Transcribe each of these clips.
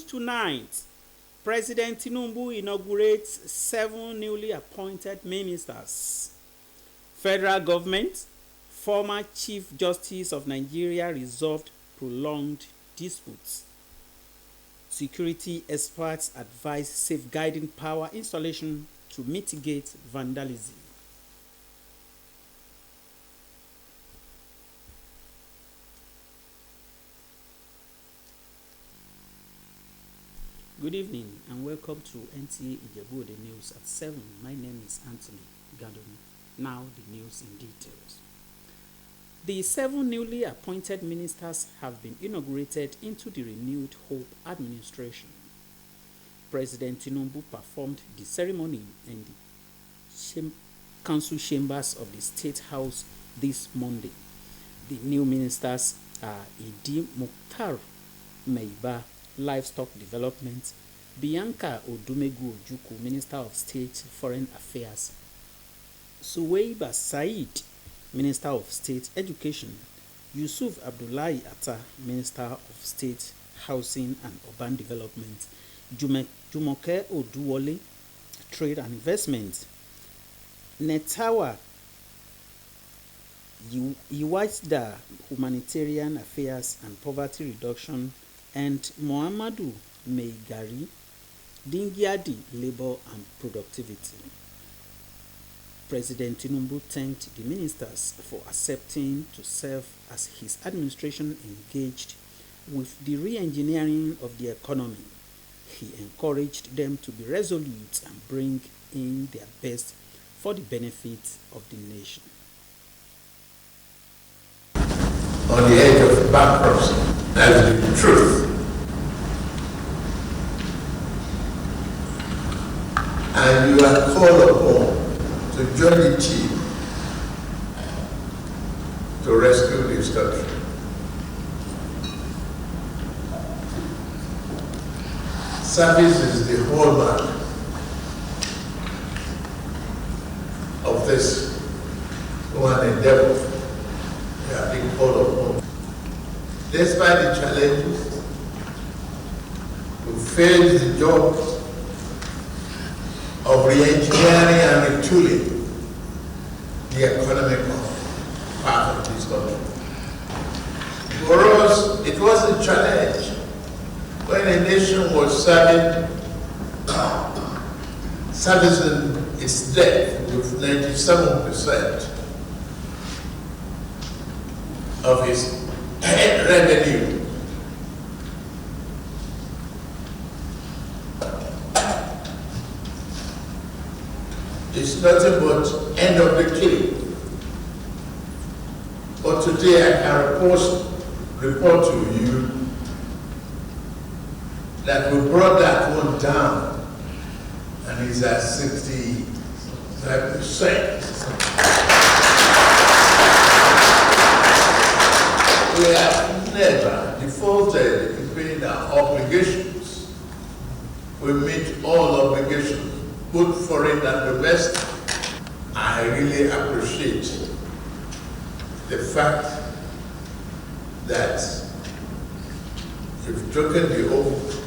tonight, President Tinubu inaugurates 7 newly appointed ministers. Federal government, former Chief Justice of Nigeria resolved prolonged disputes. Security experts advise safeguarding power installation to mitigate vandalism. Good evening and welcome to NTA Ijebu-Ode News at 7. My name is Anthony Gadon. Now the news in details. The 7 newly appointed ministers have been inaugurated into the renewed Hope administration. President Tinubu performed the ceremony in the council chambers of the State House this Monday. The new ministers are Idi Mukhtar Meiba, Livestock Development, Bianca Odumegu Ojukwu, Minister of State Foreign Affairs, Suweiba Said, Minister of State Education, Yusuf Abdullahi Atta, Minister of State Housing and Urban Development, Jumoke Oduwole, Trade and Investment, Netawa Iwaida, Humanitarian Affairs and Poverty Reduction, and Muhammadu Meigari, Dingyadi, Labour and Productivity. President Tinubu thanked the ministers for accepting to serve as his administration engaged with the re-engineering of the economy. He encouraged them to be resolute and bring in their best for the benefit of the nation. On the edge of bankruptcy, that is the truth. And you are called upon to join the team to rescue this country. Service is the hallmark of this one endeavor we are being called upon. Despite the challenges, we face the job of re-engineering and retooling the economic part of this country. For us, it was a challenge when a nation was servicing its debt with 97% of its revenue. It's nothing but end of the queue. But today I can report to you that we brought that one down and it's at 65%. We have never defaulted in paying our obligations. We meet all obligations, both foreign and domestic. I really appreciate the fact that you've taken the oath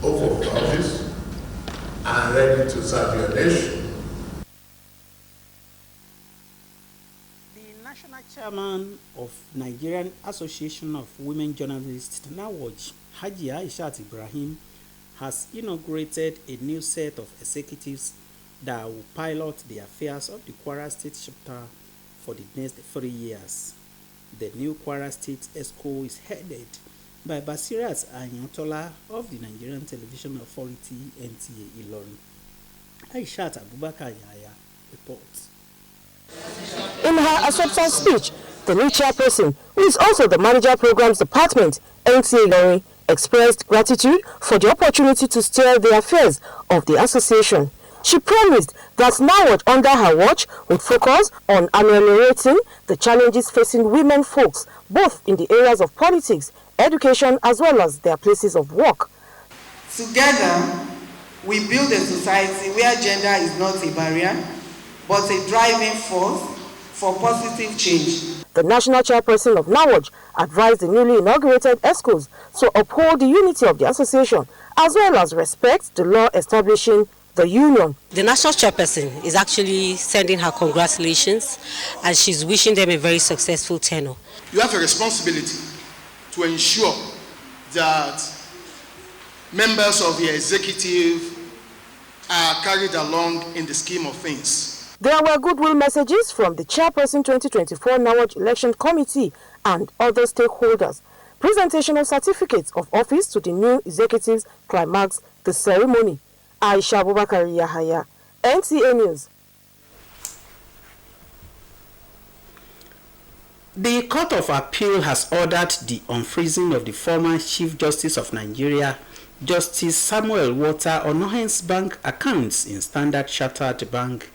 of office and ready to serve your nation. The National Chairman of Nigerian Association of Women Journalists, NAWJ, Haji Aishat Ibrahim, has inaugurated a new set of executives that will pilot the affairs of the Kwara State chapter for the next 3 years. The new Kwara State ESCO is headed by Basirat Ayantola of the Nigerian Television Authority, NTA Ilorin. Aishat Abubakar Yaya reports. In her acceptance speech, the new chairperson, who is also the Manager Programs Department, NTA Ilorin, expressed gratitude for the opportunity to steer the affairs of the association. She promised that NAWJ under her watch would focus on ameliorating the challenges facing women folks, both in the areas of politics, education, as well as their places of work. Together, we build a society where gender is not a barrier, but a driving force for positive change. The national chairperson of NAWJ advised the newly inaugurated ESCOs to uphold the unity of the association as well as respect the law establishing the union. The national chairperson is actually sending her congratulations, and she's wishing them a very successful tenure. You have a responsibility to ensure that members of the executive are carried along in the scheme of things. There were goodwill messages from the Chairperson 2024 NAWAJ Election Committee and other stakeholders. Presentation of certificates of office to the new executives climaxed the ceremony. Aisha Abubakar Yahaya, NTA News. The Court of Appeal has ordered the unfreezing of the former Chief Justice of Nigeria, Justice Samuel Walter Onohen's bank accounts in Standard Chartered Bank,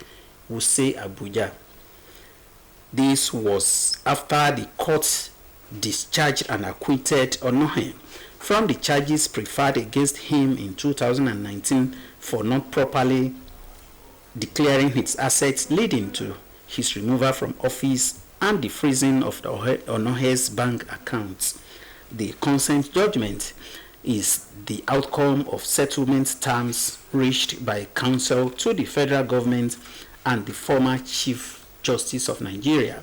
Wuse, Abuja. This was after the court discharged and acquitted Onohen from the charges preferred against him in 2019 for not properly declaring his assets, leading to his removal from office and the freezing of Onohen's bank accounts. The consent judgment is the outcome of settlement terms reached by counsel to the federal government and the former Chief Justice of Nigeria.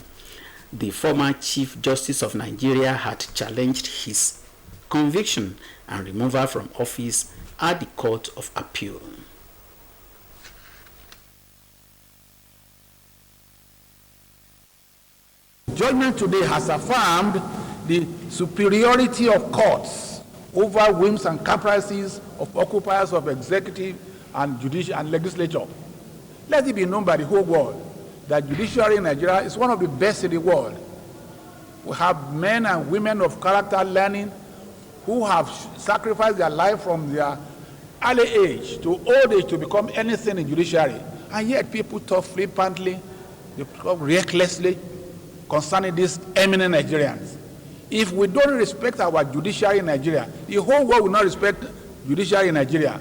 The former Chief Justice of Nigeria had challenged his conviction and removal from office at the Court of Appeal. Judgment today has affirmed the superiority of courts over whims and caprices of occupiers of executive and judicial and legislature. Let it be known by the whole world that judiciary in Nigeria is one of the best in the world. We have men and women of character learning who have sacrificed their life from their early age to old age to become anything in judiciary. And yet people talk flippantly, they talk recklessly concerning these eminent Nigerians. If we don't respect our judiciary in Nigeria, the whole world will not respect judiciary in Nigeria.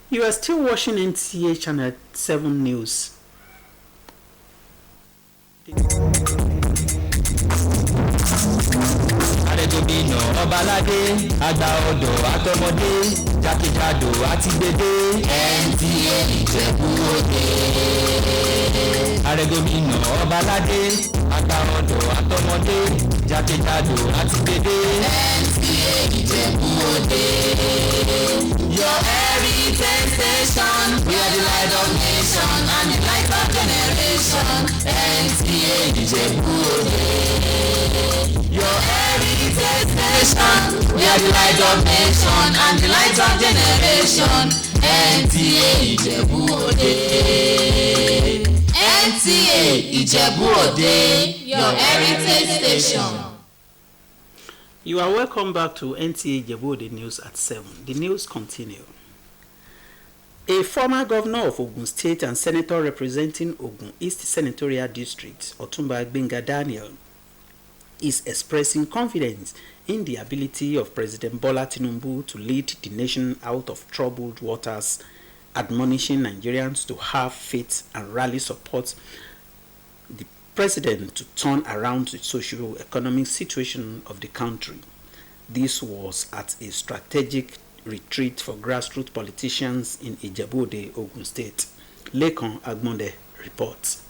You are still watching NTA Channel 7 News. Arẹ́gbẹ́bínà Ọbaládé, àgbà ọ̀dọ́ àtọmọdé, jákèjádò àti gbèdé, NTA Ìjẹ̀bú Òde. Arẹ́gbẹ́bínà Ọbaládé, àgbà ọ̀dọ́ àtọmọdé, jákèjádò àti gbèdé, NTA Ìjẹ̀bú Òde. Your heritage station, we are the light of nation and the light of generation, NTA Ìjẹ̀bú Òde. Your heritage station, we are the light of nation and the light of generation, NTA Ìjẹ̀bú Òde. NTA Ìjẹ̀bú Òde, your heritage station. You are welcome back to NTA Ìjẹ̀bú Òde News at 7. The news continue. A former governor of Ogun State and senator representing Ogun East Senatorial District, Otumba Gbenga Daniel, is expressing confidence in the ability of President Bola Tinubu to lead the nation out of troubled waters, admonishing Nigerians to have faith and rally support the president to turn around the socio-economic situation of the country. This was at a strategic retreat for grassroots politicians in Ìjẹ̀bú Òde, Ogun State. Lekan Agmonde reports.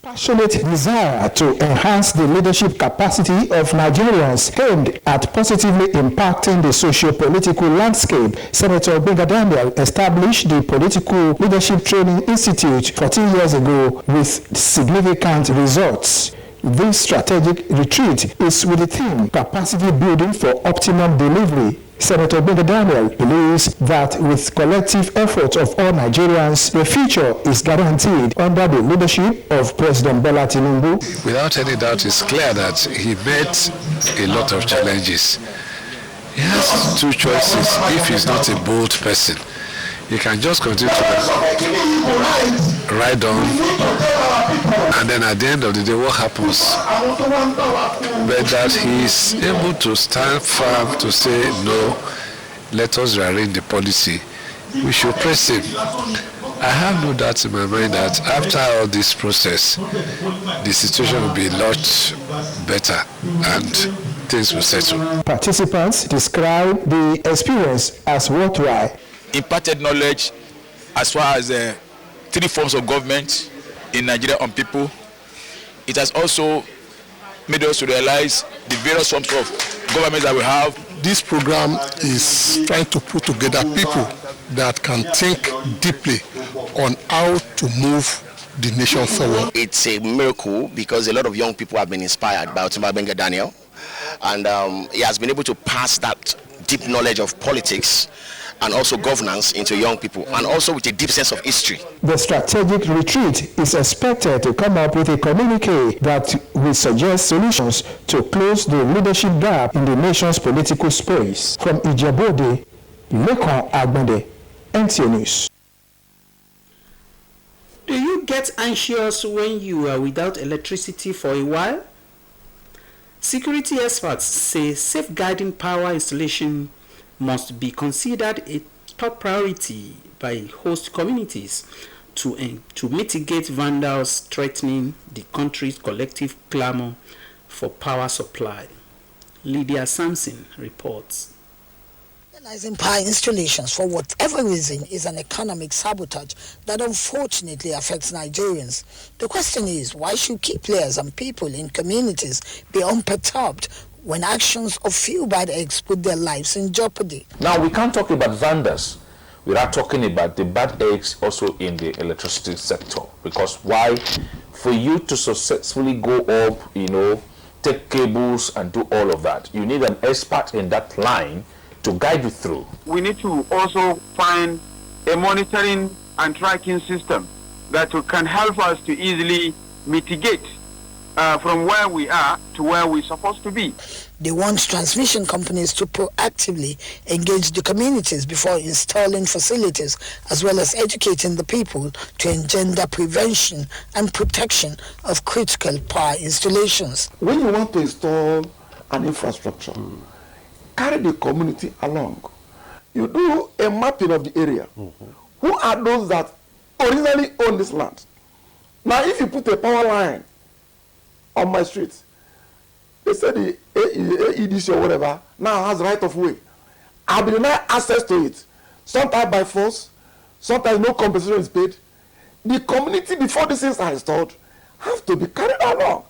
Passionate desire to enhance the leadership capacity of Nigerians aimed at positively impacting the socio-political landscape, Senator Gbenga Daniel established the Political Leadership Training Institute 14 years ago with significant results. This strategic retreat is with the theme Capacity Building for Optimum Delivery. Senator Gbenga Daniel believes that with collective effort of all Nigerians, the future is guaranteed under the leadership of President Bola Tinubu. Without any doubt, it's clear that he met a lot of challenges. He has two choices. If he's not a bold person, he can just continue to ride on, and then at the end of the day, what happens? But that he is able to stand firm to say, no, let us rearrange the policy. We should press him. I have no doubt in my mind that after all this process, the situation will be a lot better and things will settle. Participants describe the experience as worthwhile. Imparted knowledge as far as 3 forms of government in Nigeria on people. It has also made us to realize the various forms of government that we have. This program is trying to put together people that can think deeply on how to move the nation forward. It's a miracle because a lot of young people have been inspired by Otumba Gbenga Daniel, and he has been able to pass that deep knowledge of politics and also governance into young people, and also with a deep sense of history. The strategic retreat is expected to come up with a communique that will suggest solutions to close the leadership gap in the nation's political space. From Ijebu-Ode, Lekan Agbonde, NTA News. Do you get anxious when you are without electricity for a while? Security experts say safeguarding power installation must be considered a top priority by host communities to mitigate vandals threatening the country's collective clamor for power supply. Lydia Sampson reports. Vandalizing power installations for whatever reason is an economic sabotage that unfortunately affects Nigerians. The question is, why should key players and people in communities be unperturbed when actions of few bad eggs put their lives in jeopardy? Now, we can't talk about vandals without talking about the bad eggs also in the electricity sector. Because why? For you to successfully go up, take cables and do all of that, you need an expert in that line to guide you through. We need to also find a monitoring and tracking system that can help us to easily mitigate from where we are to where we're supposed to be. They want transmission companies to proactively engage the communities before installing facilities, as well as educating the people to engender prevention and protection of critical power installations. When you want to install an infrastructure, carry the community along. You do a mapping of the area. Who are those that originally own this land? Now, if you put a power line on my street, they say the AEDC or whatever now has right of way. I'll be denied access to it. Sometimes by force, sometimes no compensation is paid. The community, before these things are installed, have to be carried along.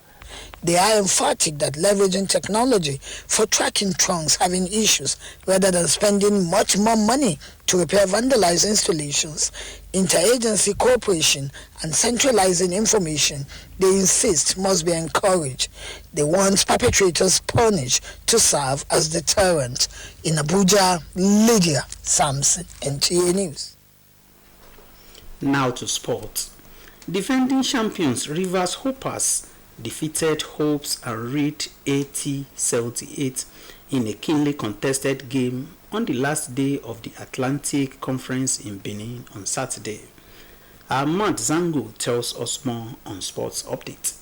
They are emphatic that leveraging technology for tracking trunks having issues rather than spending much more money to repair vandalized installations, interagency cooperation and centralizing information, they insist must be encouraged. They want perpetrators punished to serve as deterrent. In Abuja, Lydia Sampson, NTA News. Now to sport. Defending champions Rivers Hoopers defeated Hopes and Reed 80-78 in a keenly contested game on the last day of the Atlantic Conference in Benin on Saturday. Ahmad Zango tells us more on Sports Update.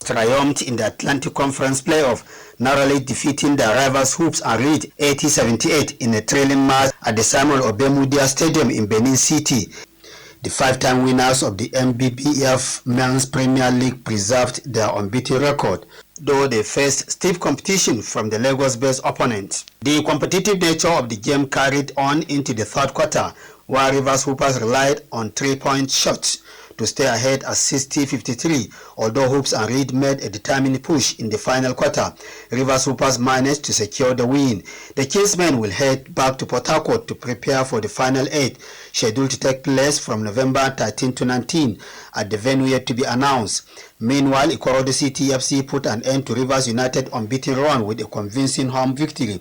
Triumphed in the Atlantic Conference playoff, narrowly defeating the rivals Hoops and Reed 80-78 in a thrilling match at the Samuel Obemudia Stadium in Benin City. The 5-time winners of the MBBF Men's Premier League preserved their unbeaten record, though they faced stiff competition from the Lagos-based opponents. The competitive nature of the game carried on into the third quarter, where Rivers Hoopers relied on 3-point shots to stay ahead at 60-53, although Hoops and Reed made a determined push in the final quarter. Rivers Hoopers managed to secure the win. The Kingsmen will head back to Port Harcourt to prepare for the final 8, scheduled to take place from November 13 to 19 at the venue yet to be announced. Meanwhile, Ikorodu City FC put an end to Rivers United unbeaten run with a convincing home victory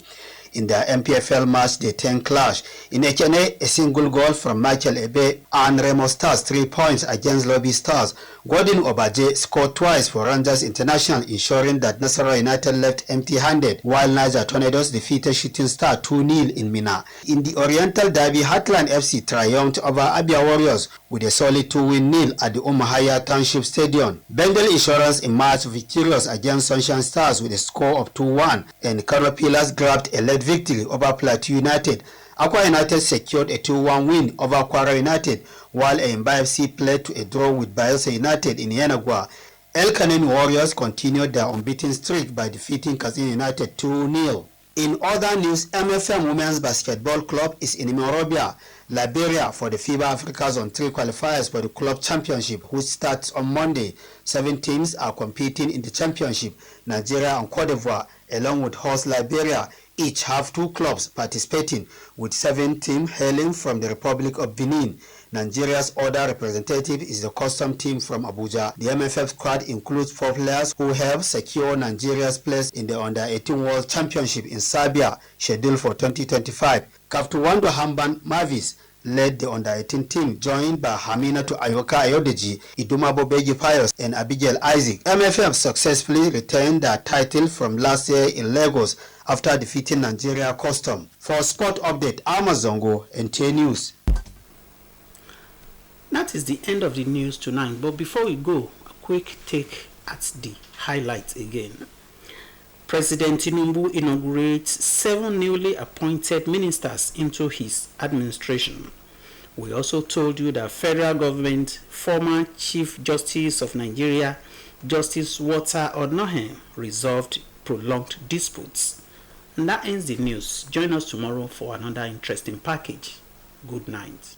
in their MPFL match day 10 clash. In Ekene, a single goal from Michael Ebe and Remo Stars 3 points against Lobby Stars. Gordon Obaje scored twice for Rangers International, ensuring that Nasarawa United left empty-handed, while Niger Tornadoes defeated Shooting Star 2-0 in Mina. In the Oriental Derby, Heartland FC triumphed over Abia Warriors with a solid 2-0 at the Umuahia Township Stadium. Bendel Insurance emerged victorious against Sunshine Stars with a score of 2-1, and Kano Pillars grabbed a late victory over Plateau United. Aqua United secured a 2-1 win over Kwara United, while Eimba FC played to a draw with Bayelsa United in Yenagua. El Kanemi Warriors continued their unbeaten streak by defeating Katsina United 2-0. In other news, MFM Women's Basketball Club is in Monrovia, Liberia for the FIBA Africa Zone 3 qualifiers for the club championship, which starts on Monday. 7 teams are competing in the championship. Nigeria and Cote d'Ivoire, along with host Liberia, each have 2 clubs participating, with 7 teams hailing from the Republic of Benin. Nigeria's other representative is the custom team from Abuja. The MFF squad includes 4 players who have secured Nigeria's place in the Under-18 World Championship in Serbia, scheduled for 2025. Kaftuwando Hamban Mavis led the Under-18 team, joined by Haminatu Ayoka Ayodeji, Idumabo Beji Pius, and Abigail Isaac. MFF successfully retained their title from last year in Lagos after defeating Nigeria Custom. For sport update, Amazongo, NTA News. That is the end of the news tonight. But before we go, a quick take at the highlights again. President Tinubu inaugurates 7 newly appointed ministers into his administration. We also told you that federal government, former Chief Justice of Nigeria, Justice Walter Onohen, resolved prolonged disputes. And that ends the news. Join us tomorrow for another interesting package. Good night.